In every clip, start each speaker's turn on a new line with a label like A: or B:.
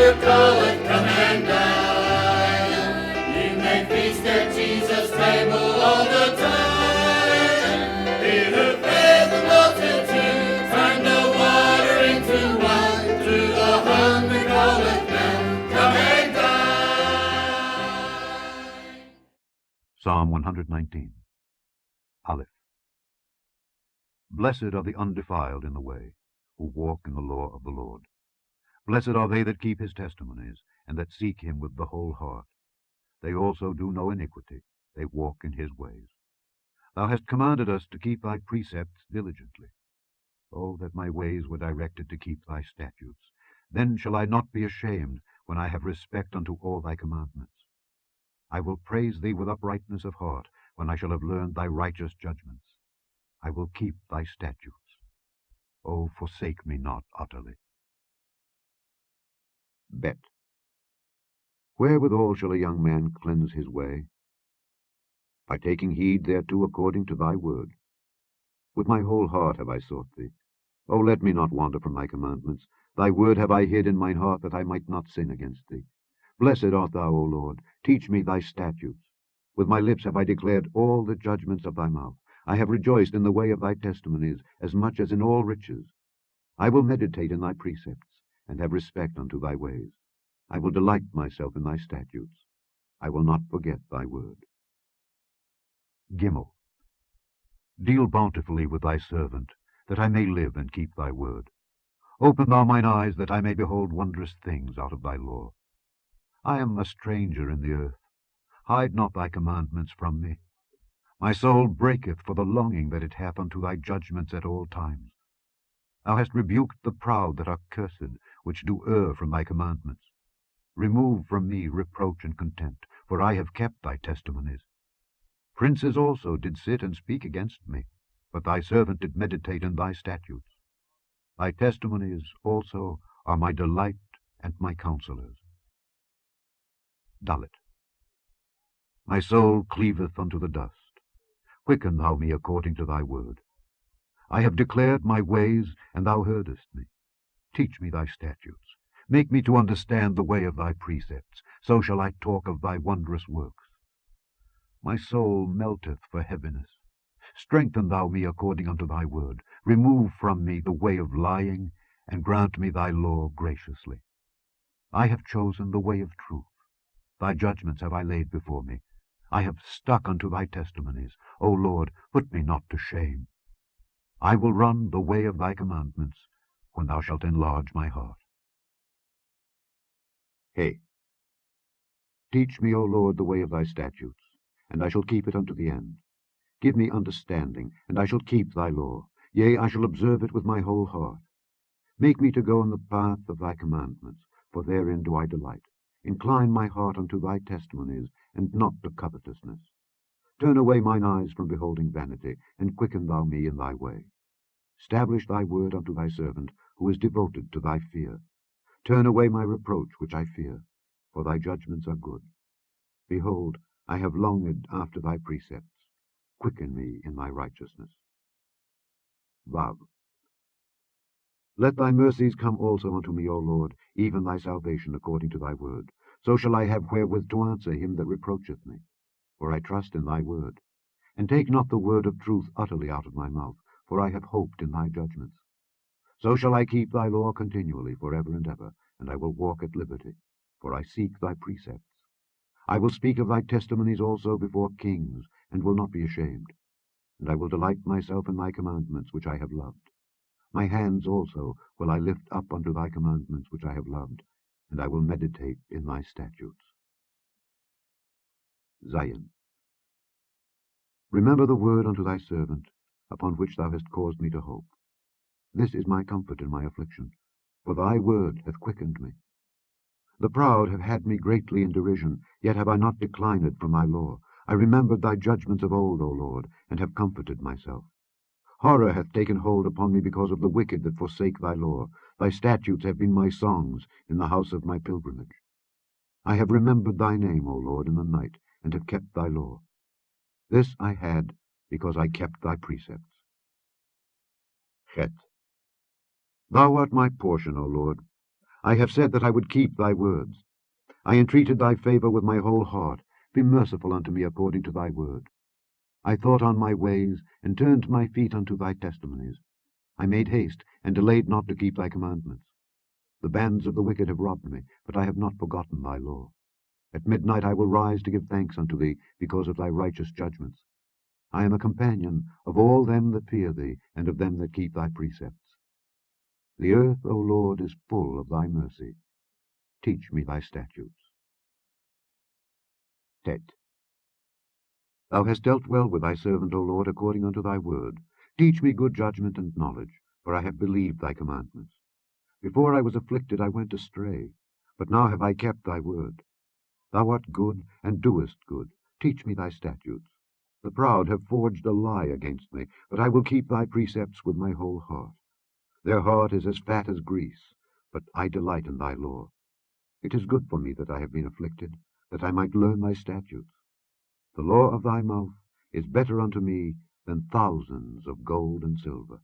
A: hunger calleth, come and dine. You may feast at Jesus' table all the time. He who fed the multitude turned the water into wine. To the hunger calleth now, come and dine.
B: Psalm 119. Aleph. Blessed are the undefiled in the way, who walk in the law of the Lord. Blessed are they that keep his testimonies, and that seek him with the whole heart. They also do no iniquity, they walk in his ways. Thou hast commanded us to keep thy precepts diligently. Oh, that my ways were directed to keep thy statutes. Then shall I not be ashamed, when I have respect unto all thy commandments. I will praise thee with uprightness of heart, when I shall have learned thy righteous judgments. I will keep thy statutes. O forsake me not utterly. Bet. Wherewithal shall a young man cleanse his way? By taking heed thereto according to thy word. With my whole heart have I sought thee. O let me not wander from thy commandments. Thy word have I hid in mine heart, that I might not sin against thee. Blessed art thou, O Lord. Teach me thy statutes. With my lips have I declared all the judgments of thy mouth. I have rejoiced in the way of thy testimonies, as much as in all riches. I will meditate in thy precepts, and have respect unto thy ways. I will delight myself in thy statutes. I will not forget thy word. Gimel. Deal bountifully with thy servant, that I may live and keep thy word. Open thou mine eyes, that I may behold wondrous things out of thy law. I am a stranger in the earth. Hide not thy commandments from me. My soul breaketh for the longing that it hath unto thy judgments at all times. Thou hast rebuked the proud that are cursed, which do err from thy commandments. Remove from me reproach and contempt, for I have kept thy testimonies. Princes also did sit and speak against me, but thy servant did meditate in thy statutes. Thy testimonies also are my delight and my counselors. Dalet. My soul cleaveth unto the dust. Quicken thou me according to thy word. I have declared my ways, and thou heardest me. Teach me thy statutes. Make me to understand the way of thy precepts. So shall I talk of thy wondrous works. My soul melteth for heaviness. Strengthen thou me according unto thy word. Remove from me the way of lying, and grant me thy law graciously. I have chosen the way of truth. Thy judgments have I laid before me. I have stuck unto thy testimonies. O Lord, put me not to shame. I will run the way of thy commandments, when thou shalt enlarge my heart. Hey. Teach me, O Lord, the way of thy statutes, and I shall keep it unto the end. Give me understanding, and I shall keep thy law. Yea, I shall observe it with my whole heart. Make me to go in the path of thy commandments, for therein do I delight. Incline my heart unto thy testimonies, and not to covetousness. Turn away mine eyes from beholding vanity, and quicken thou me in thy way. Establish thy word unto thy servant, who is devoted to thy fear. Turn away my reproach which I fear, for thy judgments are good. Behold, I have longed after thy precepts. Quicken me in thy righteousness. Vav. Let thy mercies come also unto me, O Lord, even thy salvation according to thy word. So shall I have wherewith to answer him that reproacheth me. For I trust in thy word. And take not the word of truth utterly out of my mouth, for I have hoped in thy judgments. So shall I keep thy law continually for ever and ever, and I will walk at liberty, for I seek thy precepts. I will speak of thy testimonies also before kings, and will not be ashamed. And I will delight myself in thy commandments which I have loved. My hands also will I lift up unto thy commandments which I have loved, and I will meditate in thy statutes. Zion. Remember the word unto thy servant, upon which thou hast caused me to hope. This is my comfort in my affliction, for thy word hath quickened me. The proud have had me greatly in derision, yet have I not declined from thy law. I remembered thy judgments of old, O Lord, and have comforted myself. Horror hath taken hold upon me because of the wicked that forsake thy law. Thy statutes have been my songs in the house of my pilgrimage. I have remembered thy name, O Lord, in the night, and have kept thy law. This I had because I kept thy precepts. Chet. Thou art my portion, O Lord. I have said that I would keep thy words. I entreated thy favour with my whole heart. Be merciful unto me according to thy word. I thought on my ways, and turned my feet unto thy testimonies. I made haste, and delayed not to keep thy commandments. The bands of the wicked have robbed me, but I have not forgotten thy law. At midnight I will rise to give thanks unto thee, because of thy righteous judgments. I am a companion of all them that fear thee, and of them that keep thy precepts. The earth, O Lord, is full of thy mercy. Teach me thy statutes. Tet. Thou hast dealt well with thy servant, O Lord, according unto thy word. Teach me good judgment and knowledge, for I have believed thy commandments. Before I was afflicted I went astray, but now have I kept thy word. Thou art good, and doest good. Teach me thy statutes. The proud have forged a lie against me, but I will keep thy precepts with my whole heart. Their heart is as fat as grease, but I delight in thy law. It is good for me that I have been afflicted, that I might learn thy statutes. The law of thy mouth is better unto me than thousands of gold and silver.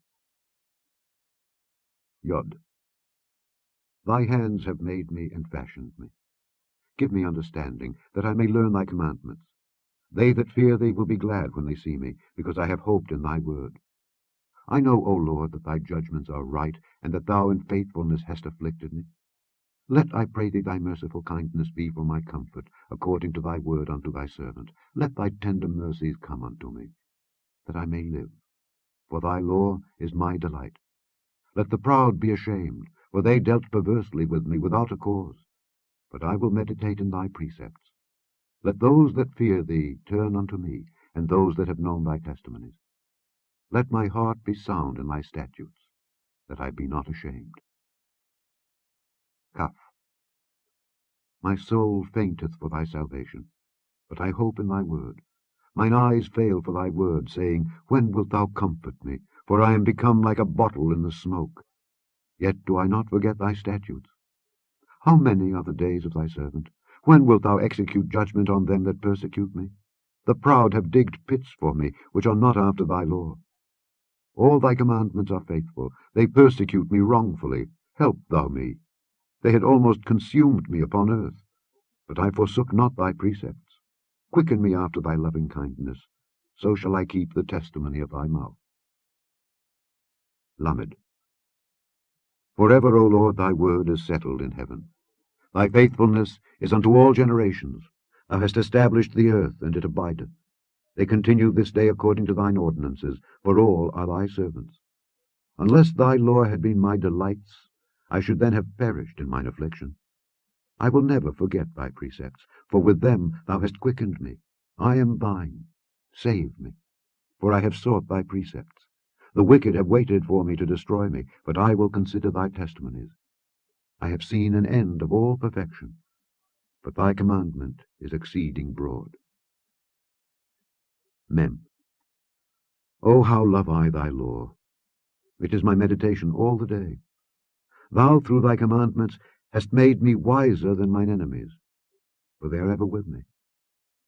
B: Yod. Thy hands have made me and fashioned me. Give me understanding, that I may learn thy commandments. They that fear thee will be glad when they see me, because I have hoped in thy word. I know, O Lord, that thy judgments are right, and that thou in faithfulness hast afflicted me. Let, I pray thee, thy merciful kindness be for my comfort, according to thy word unto thy servant. Let thy tender mercies come unto me, that I may live. For thy law is my delight. Let the proud be ashamed, for they dealt perversely with me without a cause. But I will meditate in thy precepts. Let those that fear thee turn unto me, and those that have known thy testimonies. Let my heart be sound in thy statutes, that I be not ashamed. Kaf. My soul fainteth for thy salvation, but I hope in thy word. Mine eyes fail for thy word, saying, When wilt thou comfort me? For I am become like a bottle in the smoke. Yet do I not forget thy statutes. How many are the days of thy servant? When wilt thou execute judgment on them that persecute me? The proud have digged pits for me, which are not after thy law. All thy commandments are faithful. They persecute me wrongfully. Help thou me. They had almost consumed me upon earth, but I forsook not thy precepts. Quicken me after thy loving kindness, so shall I keep the testimony of thy mouth. Lamed. Forever, O Lord, thy word is settled in heaven. Thy faithfulness is unto all generations. Thou hast established the earth, and it abideth. They continue this day according to thine ordinances, for all are thy servants. Unless thy law had been my delights, I should then have perished in mine affliction. I will never forget thy precepts, for with them thou hast quickened me. I am thine. Save me, for I have sought thy precepts. The wicked have waited for me to destroy me, but I will consider thy testimonies. I have seen an end of all perfection, but thy commandment is exceeding broad. Mem. O how love I thy law! It is my meditation all the day. Thou through thy commandments hast made me wiser than mine enemies, for they are ever with me.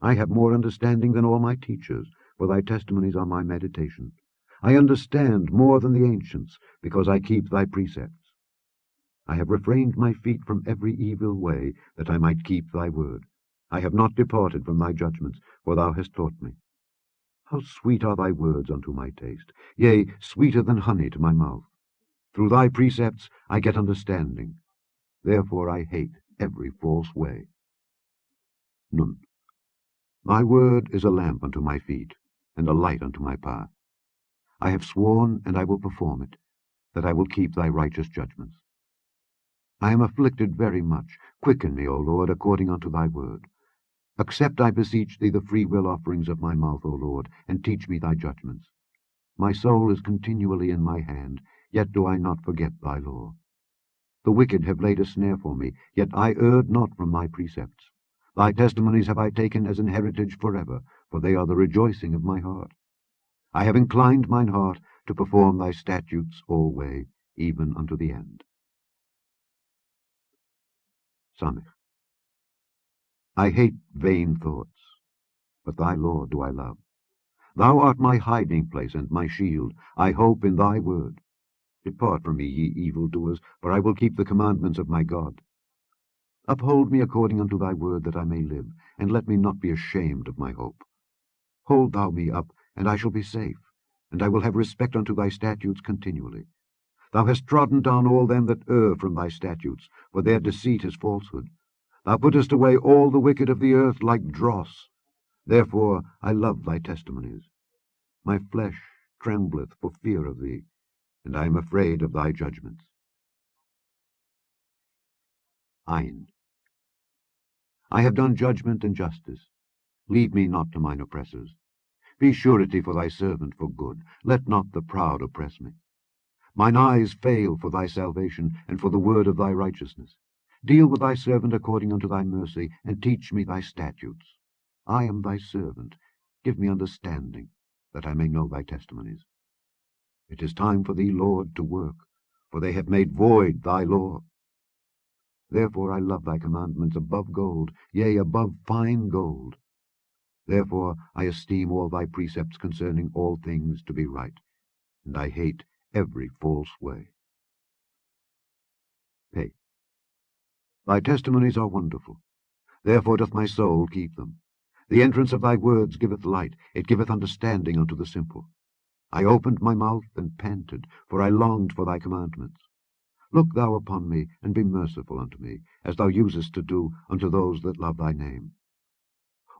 B: I have more understanding than all my teachers, for thy testimonies are my meditation. I understand more than the ancients, because I keep thy precepts. I have refrained my feet from every evil way, that I might keep thy word. I have not departed from thy judgments, for thou hast taught me. How sweet are thy words unto my taste, yea, sweeter than honey to my mouth. Through thy precepts I get understanding. Therefore I hate every false way. Nun. Thy word is a lamp unto my feet, and a light unto my path. I have sworn, and I will perform it, that I will keep thy righteous judgments. I am afflicted very much. Quicken me, O Lord, according unto thy word. Accept, I beseech thee, the freewill offerings of my mouth, O Lord, and teach me thy judgments. My soul is continually in my hand, yet do I not forget thy law. The wicked have laid a snare for me, yet I erred not from thy precepts. Thy testimonies have I taken as an heritage forever, for they are the rejoicing of my heart. I have inclined mine heart to perform thy statutes alway, even unto the end. Samech. I hate vain thoughts, but thy law do I love. Thou art my hiding place and my shield. I hope in thy word. Depart from me, ye evildoers, for I will keep the commandments of my God. Uphold me according unto thy word, that I may live, and let me not be ashamed of my hope. Hold thou me up, and I shall be safe, and I will have respect unto thy statutes continually. Thou hast trodden down all them that err from thy statutes, for their deceit is falsehood. Thou puttest away all the wicked of the earth like dross. Therefore I love thy testimonies. My flesh trembleth for fear of thee, and I am afraid of thy judgments. Ein. I have done judgment and justice. Leave me not to mine oppressors. Be surety for thy servant for good. Let not the proud oppress me. Mine eyes fail for thy salvation, and for the word of thy righteousness. Deal with thy servant according unto thy mercy, and teach me thy statutes. I am thy servant. Give me understanding, that I may know thy testimonies. It is time for thee, Lord, to work, for they have made void thy law. Therefore I love thy commandments above gold, yea, above fine gold. Therefore I esteem all thy precepts concerning all things to be right, and I hate every false way. Pay. Thy testimonies are wonderful, therefore doth my soul keep them. The entrance of thy words giveth light, it giveth understanding unto the simple. I opened my mouth and panted, for I longed for thy commandments. Look thou upon me, and be merciful unto me, as thou usest to do unto those that love thy name.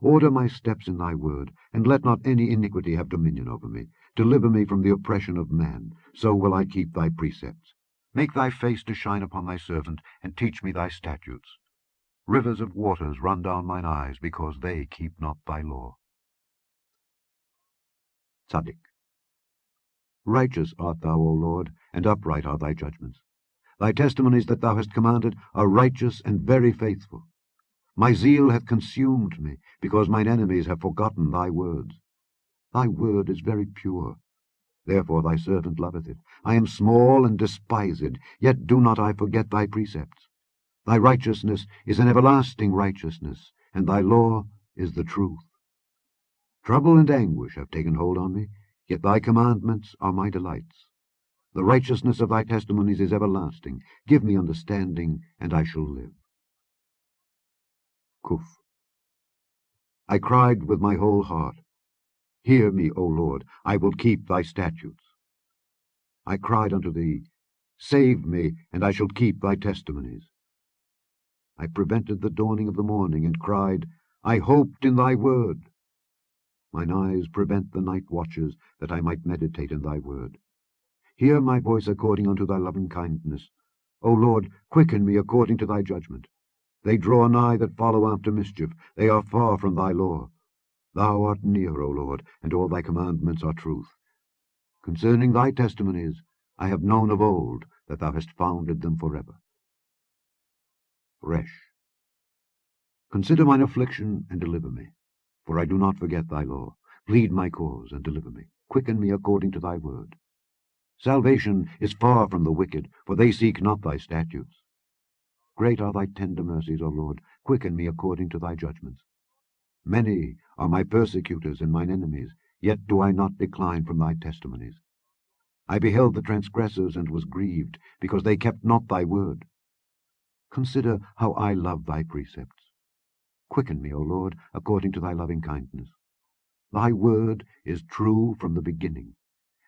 B: Order my steps in thy word, and let not any iniquity have dominion over me. Deliver me from the oppression of man, so will I keep thy precepts. Make thy face to shine upon thy servant, and teach me thy statutes. Rivers of waters run down mine eyes, because they keep not thy law. Tzaddik. Righteous art thou, O Lord, and upright are thy judgments. Thy testimonies that thou hast commanded are righteous and very faithful. My zeal hath consumed me, because mine enemies have forgotten thy words. Thy word is very pure, therefore thy servant loveth it. I am small and despised, yet do not I forget thy precepts. Thy righteousness is an everlasting righteousness, and thy law is the truth. Trouble and anguish have taken hold on me, yet thy commandments are my delights. The righteousness of thy testimonies is everlasting. Give me understanding, and I shall live. Kuf. I cried with my whole heart. Hear me, O Lord, I will keep thy statutes. I cried unto thee, Save me, and I shall keep thy testimonies. I prevented the dawning of the morning, and cried, I hoped in thy word. Mine eyes prevent the night watches, that I might meditate in thy word. Hear my voice according unto thy loving kindness. O Lord, quicken me according to thy judgment. They draw nigh that follow after mischief. They are far from thy law. Thou art near, O Lord, and all thy commandments are truth. Concerning thy testimonies I have known of old that thou hast founded them forever. Resh. Consider mine affliction and deliver me, for I do not forget thy law. Plead my cause and deliver me. Quicken me according to thy word. Salvation is far from the wicked, for they seek not thy statutes. Great are thy tender mercies, O Lord. Quicken me according to thy judgments. Many are my persecutors and mine enemies, yet do I not decline from thy testimonies. I beheld the transgressors and was grieved, because they kept not thy word. Consider how I love thy precepts. Quicken me, O Lord, according to thy loving kindness. Thy word is true from the beginning,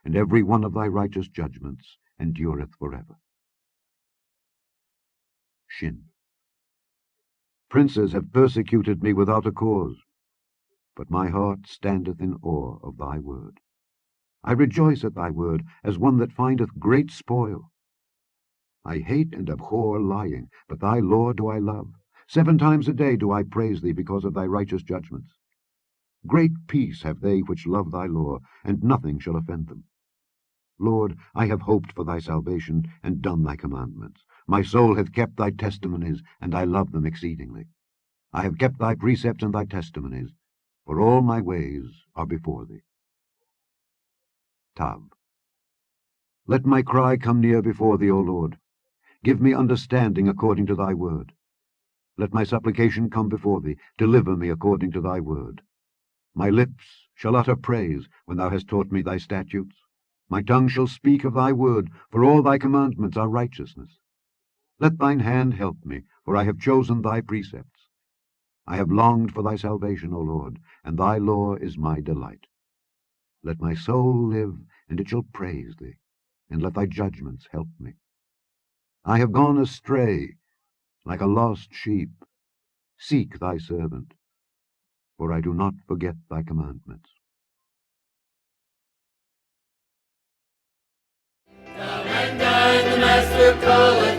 B: and every one of thy righteous judgments endureth forever. Shin. Princes have persecuted me without a cause, but my heart standeth in awe of thy word. I rejoice at thy word as one that findeth great spoil. I hate and abhor lying, but thy law do I love. 7 times a day do I praise thee because of thy righteous judgments. Great peace have they which love thy law, and nothing shall offend them. Lord, I have hoped for thy salvation, and done thy commandments. My soul hath kept thy testimonies, and I love them exceedingly. I have kept thy precepts and thy testimonies, for all my ways are before thee. Tav. Let my cry come near before thee, O Lord. Give me understanding according to thy word. Let my supplication come before thee. Deliver me according to thy word. My lips shall utter praise when thou hast taught me thy statutes. My tongue shall speak of thy word, for all thy commandments are righteousness. Let thine hand help me, for I have chosen thy precepts. I have longed for thy salvation, O Lord, and thy law is my delight. Let my soul live, and it shall praise thee, and let thy judgments help me. I have gone astray, like a lost sheep. Seek thy servant, for I do not forget thy commandments.
A: Come and dine, the Master calleth.